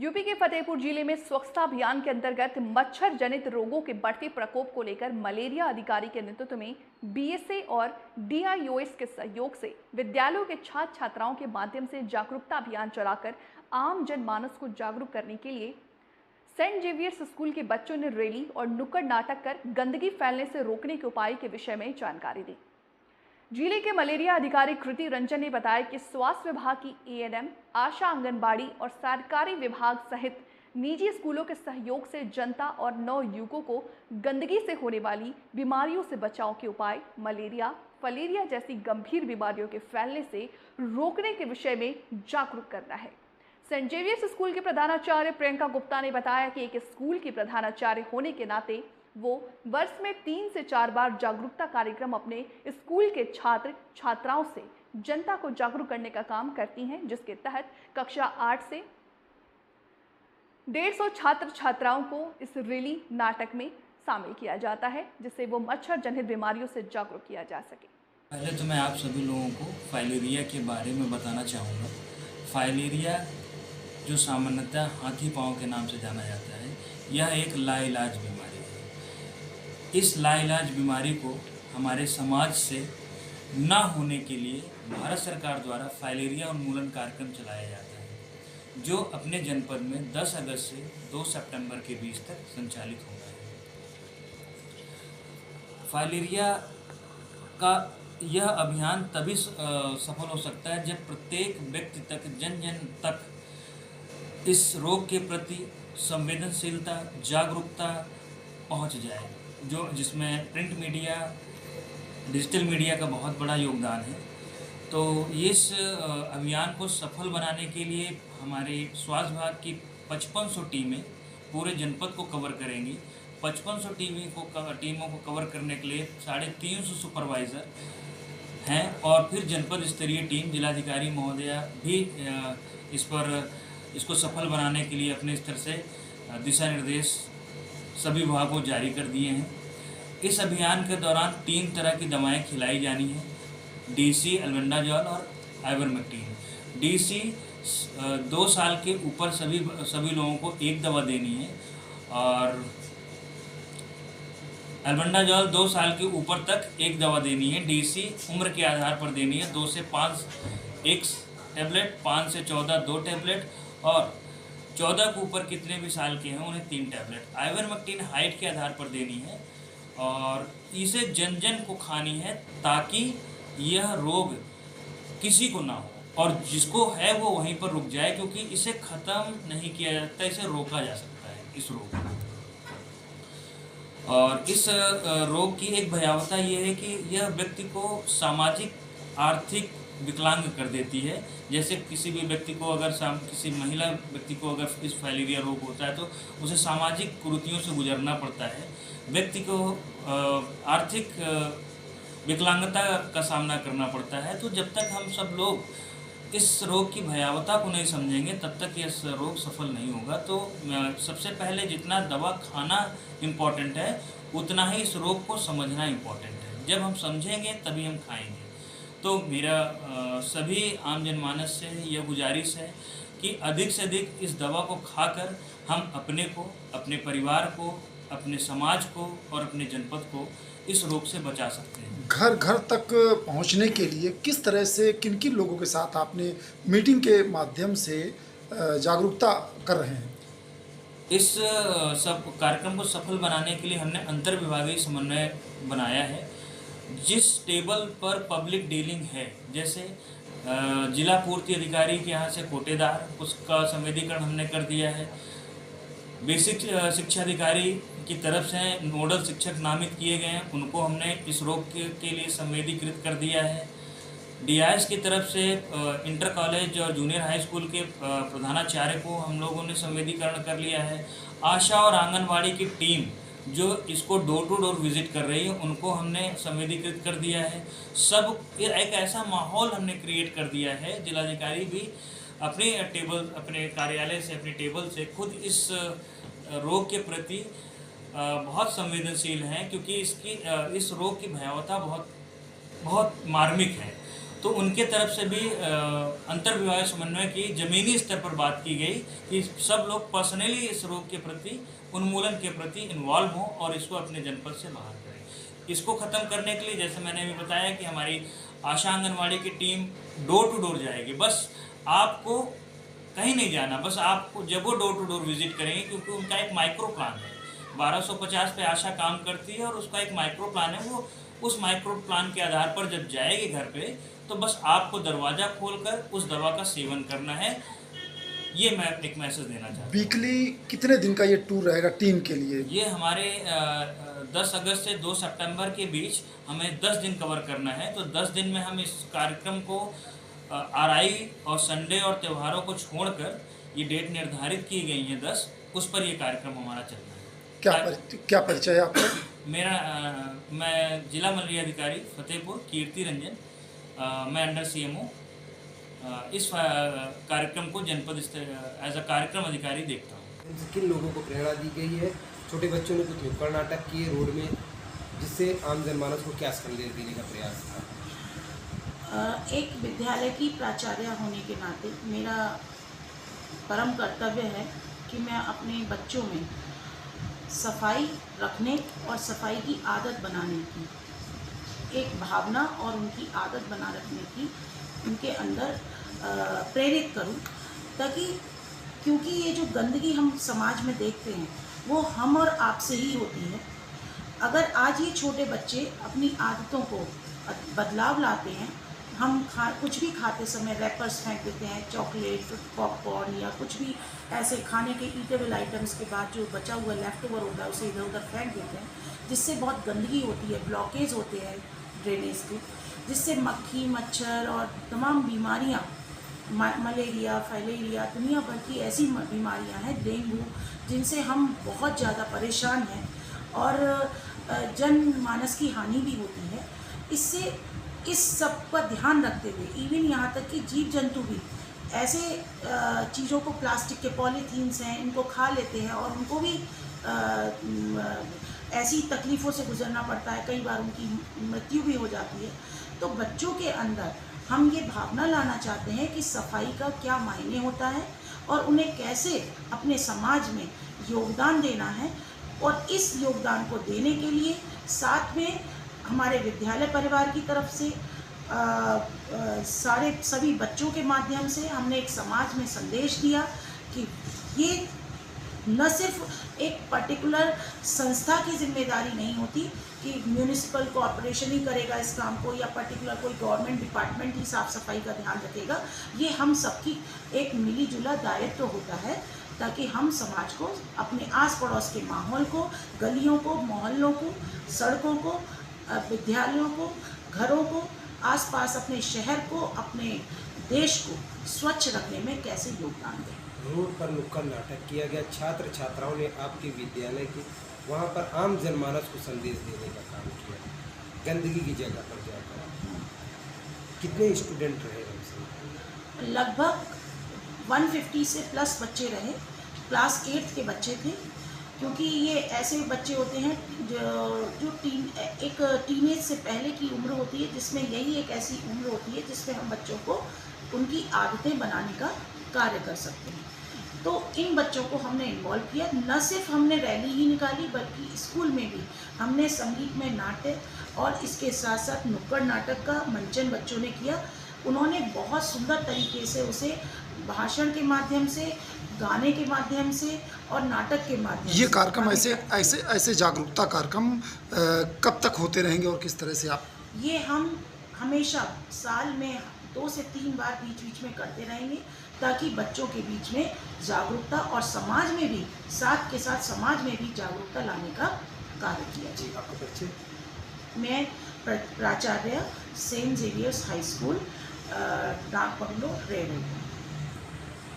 UP के फतेहपुर जिले में स्वच्छता अभियान के अंतर्गत मच्छर जनित रोगों के बढ़ते प्रकोप को लेकर मलेरिया अधिकारी के नेतृत्व में बीएसए और डीआईओएस के सहयोग से विद्यालयों के छात्र छात्राओं के माध्यम से जागरूकता अभियान चलाकर आम जनमानस को जागरूक करने के लिए सेंट जेवियर्स स्कूल के बच्चों ने रैली और नुक्कड़ नाटक कर गंदगी फैलने से रोकने के उपाय के विषय में जानकारी दी। जिले के मलेरिया अधिकारी कृति रंजन ने बताया कि स्वास्थ्य विभाग की एएनएम, आशा, आंगनबाड़ी और सरकारी विभाग सहित निजी स्कूलों के सहयोग से जनता और नवयुवकों को गंदगी से होने वाली बीमारियों से बचाव के उपाय, मलेरिया, फलेरिया जैसी गंभीर बीमारियों के फैलने से रोकने के विषय में जागरूक करना है। सेंट जेवियर्स स्कूल के प्रधानाचार्य प्रियंका गुप्ता ने बताया कि एक स्कूल की प्रधानाचार्य होने के नाते वो वर्ष में 3 से 4 बार जागरूकता कार्यक्रम अपने स्कूल के छात्र छात्राओं से जनता को जागरूक करने का काम करती हैं, जिसके तहत कक्षा 8 से 150 छात्र छात्राओं को इस रैली नाटक में शामिल किया जाता है, जिससे वो मच्छर जनित बीमारियों से जागरूक किया जा सके। पहले तो मैं आप सभी लोगों को फाइलेरिया के बारे में बताना चाहूँगा। फाइलेरिया जो सामान्यतः हाथी पाँव के नाम से जाना जाता है, यह एक लाइलाज बीमारी है। इस लाइलाज बीमारी को हमारे समाज से न होने के लिए भारत सरकार द्वारा फाइलेरिया उन्मूलन कार्यक्रम चलाया जाता है, जो अपने जनपद में 10 अगस्त से 2 सितंबर के बीच तक संचालित होगा। फाइलेरिया का यह अभियान तभी सफल हो सकता है जब प्रत्येक व्यक्ति तक, जन जन तक इस रोग के प्रति संवेदनशीलता, जागरूकता पहुंच जाए, जिसमें प्रिंट मीडिया, डिजिटल मीडिया का बहुत बड़ा योगदान है। तो इस अभियान को सफल बनाने के लिए हमारे स्वास्थ्य विभाग की 5500 टीमें पूरे जनपद को कवर करेंगी। 5500 टीमों को कवर करने के लिए 350 सुपरवाइज़र हैं और फिर जनपद स्तरीय टीम, जिलाधिकारी महोदया भी इसको सफल बनाने के लिए अपने स्तर से दिशा निर्देश सभी विभागों को जारी कर दिए हैं। इस अभियान के दौरान 3 तरह की दवाएं खिलाई जानी हैं: डीसी, अल्बेंडाजॉल और आइवरमेक्टिन। डीसी 2 साल के ऊपर सभी लोगों को एक दवा देनी है और अल्बेंडाजॉल 2 साल के ऊपर तक एक दवा देनी है। डीसी उम्र के आधार पर देनी है, 2 से 5 1 टैबलेट, 5 से 14 2 टैबलेट और 14 के ऊपर कितने भी साल के हैं उन्हें 3 टैबलेट। आइवरमेक्टिन हाइट के आधार पर देनी है और इसे जन जन को खानी है ताकि यह रोग किसी को ना हो और जिसको है वो वहीं पर रुक जाए, क्योंकि इसे ख़त्म नहीं किया जाता, इसे रोका जा सकता है इस रोग को। और इस रोग की एक भयावहता ये है कि यह व्यक्ति को सामाजिक, आर्थिक विकलांग कर देती है। जैसे किसी भी व्यक्ति को अगर किसी महिला व्यक्ति को अगर इस फाइलेरिया रोग होता है तो उसे सामाजिक कुरीतियों से गुजरना पड़ता है, व्यक्ति को आर्थिक विकलांगता का सामना करना पड़ता है। तो जब तक हम सब लोग इस रोग की भयावहता को नहीं समझेंगे तब तक यह रोग सफल नहीं होगा। तो सबसे पहले जितना दवा खाना इम्पॉर्टेंट है, उतना ही इस रोग को समझना इम्पॉर्टेंट है। जब हम समझेंगे तभी हम खाएंगे। तो मेरा सभी आम जनमानस से यह गुजारिश है कि अधिक से अधिक इस दवा को खाकर हम अपने को, अपने परिवार को, अपने समाज को और अपने जनपद को इस रोग से बचा सकते हैं। घर घर तक पहुंचने के लिए किस तरह से, किन किन लोगों के साथ आपने मीटिंग के माध्यम से जागरूकता कर रहे हैं? इस सब कार्यक्रम को सफल बनाने के लिए हमने अंतर विभागीय समन्वय बनाया है। जिस टेबल पर पब्लिक डीलिंग है, जैसे जिला पूर्ति अधिकारी के यहाँ से कोटेदार, उसका संवेदीकरण हमने कर दिया है। बेसिक शिक्षा अधिकारी की तरफ से नोडल शिक्षक नामित किए गए हैं, उनको हमने इस रोग के लिए संवेदीकृत कर दिया है। डीआईएस की तरफ से इंटर कॉलेज और जूनियर हाई स्कूल के प्रधानाचार्य को हम लोगों ने संवेदीकरण कर लिया है। आशा और आंगनबाड़ी की टीम जो इसको डोर टू डोर विजिट कर रही है, उनको हमने संवेदीकृत कर दिया है। सब एक ऐसा माहौल हमने क्रिएट कर दिया है, जिलाधिकारी भी अपने कार्यालय से, अपनी टेबल से खुद इस रोग के प्रति बहुत संवेदनशील हैं, क्योंकि इस रोग की भयावहता बहुत मार्मिक है तो उनके तरफ से भी अंतर विभागीय समन्वय की ज़मीनी स्तर पर बात की गई कि सब लोग पर्सनली इस रोग के प्रति, उन्मूलन के प्रति इन्वॉल्व हों और इसको अपने जनपद से बाहर करें। इसको ख़त्म करने के लिए जैसे मैंने अभी बताया कि हमारी आशा आंगनवाड़ी की टीम डोर टू डोर जाएगी। बस आपको कहीं नहीं जाना, बस आपको जब वो डोर टू डोर विजिट करेंगे, क्योंकि उनका एक माइक्रो प्लान है। 1250 पे आशा काम करती है और उसका एक माइक्रो प्लान है। वो उस माइक्रो प्लान के आधार पर जब जाएगी घर पे, तो बस आपको दरवाज़ा खोलकर उस दवा का सेवन करना है। ये मैं एक मैसेज देना चाहता हूँ। वीकली कितने दिन का ये टूर रहेगा टीम के लिए? ये हमारे 10 अगस्त से 2 सितंबर के बीच हमें 10 दिन कवर करना है। तो 10 दिन में हम इस कार्यक्रम को आरआई और संडे और त्योहारों को छोड़कर, ये डेट निर्धारित की गई है 10, उस पर ये कार्यक्रम हमारा चलना है। क्या परिचय है आपका? मेरा मैं जिला मलेरिया अधिकारी फतेहपुर कीर्ति रंजन, मैं अंडर CMO इस कार्यक्रम को जनपद एज अ कार्यक्रम अधिकारी देखता हूँ। किन लोगों को प्रेरणा दी गई है? छोटे बच्चों ने कुछ नुक्कड़ नाटक किए रोड में, जिससे आम जनमानस को क्या संदेश देने का प्रयास था? एक विद्यालय की प्राचार्य होने के नाते मेरा परम कर्तव्य है कि मैं अपने बच्चों में सफाई रखने और सफाई की आदत बनाने की एक भावना और उनकी आदत बना रखने की उनके अंदर प्रेरित करूं, ताकि क्योंकि ये जो गंदगी हम समाज में देखते हैं वो हम और आपसे ही होती है। अगर आज ये छोटे बच्चे अपनी आदतों को बदलाव लाते हैं, हम कुछ भी खाते समय रैपर्स फेंक देते हैं, चॉकलेट, पॉपकॉर्न या कुछ भी ऐसे खाने के ईटेबल आइटम्स के बाद जो बचा हुआ लेफ्ट ओवर होता है उसे इधर उधर फेंक देते हैं, जिससे बहुत गंदगी होती है, ब्लॉकेज होते हैं ड्रेनेज के, जिससे मक्खी, मच्छर और तमाम बीमारियाँ, मलेरिया, फाइलेरिया, दुनिया भर की ऐसी बीमारियाँ हैं, डेंगू, जिनसे हम बहुत ज़्यादा परेशान हैं और जनमानस की हानि भी होती है। इससे इस सब का ध्यान रखते हुए इवन यहाँ तक कि जीव जंतु भी ऐसे चीज़ों को, प्लास्टिक के पॉलीथीन्स हैं, इनको खा लेते हैं और उनको भी ऐसी तकलीफ़ों से गुजरना पड़ता है, कई बार उनकी मृत्यु भी हो जाती है। तो बच्चों के अंदर हम ये भावना लाना चाहते हैं कि सफाई का क्या मायने होता है और उन्हें कैसे अपने समाज में योगदान देना है, और इस योगदान को देने के लिए साथ में हमारे विद्यालय परिवार की तरफ से सभी बच्चों के माध्यम से हमने एक समाज में संदेश दिया कि ये न सिर्फ एक पर्टिकुलर संस्था की जिम्मेदारी नहीं होती कि म्यूनिसिपल कॉर्पोरेशन ही करेगा इस काम को या पर्टिकुलर कोई गवर्नमेंट डिपार्टमेंट ही साफ सफाई का ध्यान रखेगा। ये हम सबकी एक मिली जुला दायित्व होता है, ताकि हम समाज को, अपने आस पड़ोस के माहौल को, गलियों को, मोहल्लों को, सड़कों को, विद्यालयों को, घरों को, आसपास अपने शहर को, अपने देश को स्वच्छ रखने में कैसे योगदान दें। रोड पर नुक्कड़ नाटक किया गया, छात्र छात्राओं ने आपके विद्यालय के वहाँ पर आम जनमानस को संदेश देने का काम किया, गंदगी की जगह पर जाकर। कितने स्टूडेंट रहे हमसे? लगभग 150 से प्लस बच्चे रहे। क्लास 8 के बच्चे थे, क्योंकि ये ऐसे बच्चे होते हैं जो टीनेज से पहले की उम्र होती है, जिसमें यही एक ऐसी उम्र होती है जिसमें हम बच्चों को उनकी आदतें बनाने का कार्य कर सकते हैं। तो इन बच्चों को हमने इन्वॉल्व किया। न सिर्फ हमने रैली ही निकाली, बल्कि स्कूल में भी हमने संगीत में नाट्य और इसके साथ साथ नुक्कड़ नाटक का मंचन बच्चों ने किया। उन्होंने बहुत सुंदर तरीके से उसे भाषण के माध्यम से, गाने के माध्यम से और नाटक के माध्यम से। ये कार्यक्रम ऐसे जागरूकता कार्यक्रम कब तक होते रहेंगे और किस तरह से आप? ये हम हमेशा साल में 2 से 3 बार बीच बीच में करते रहेंगे, ताकि बच्चों के बीच में जागरूकता और समाज में भी, साथ के साथ समाज में भी जागरूकता लाने का कार्य किया जाए। आपका परिचय? मैं प्राचार्य सेंट जेवियर्स हाई स्कूल, डाक बंगलो, रेड।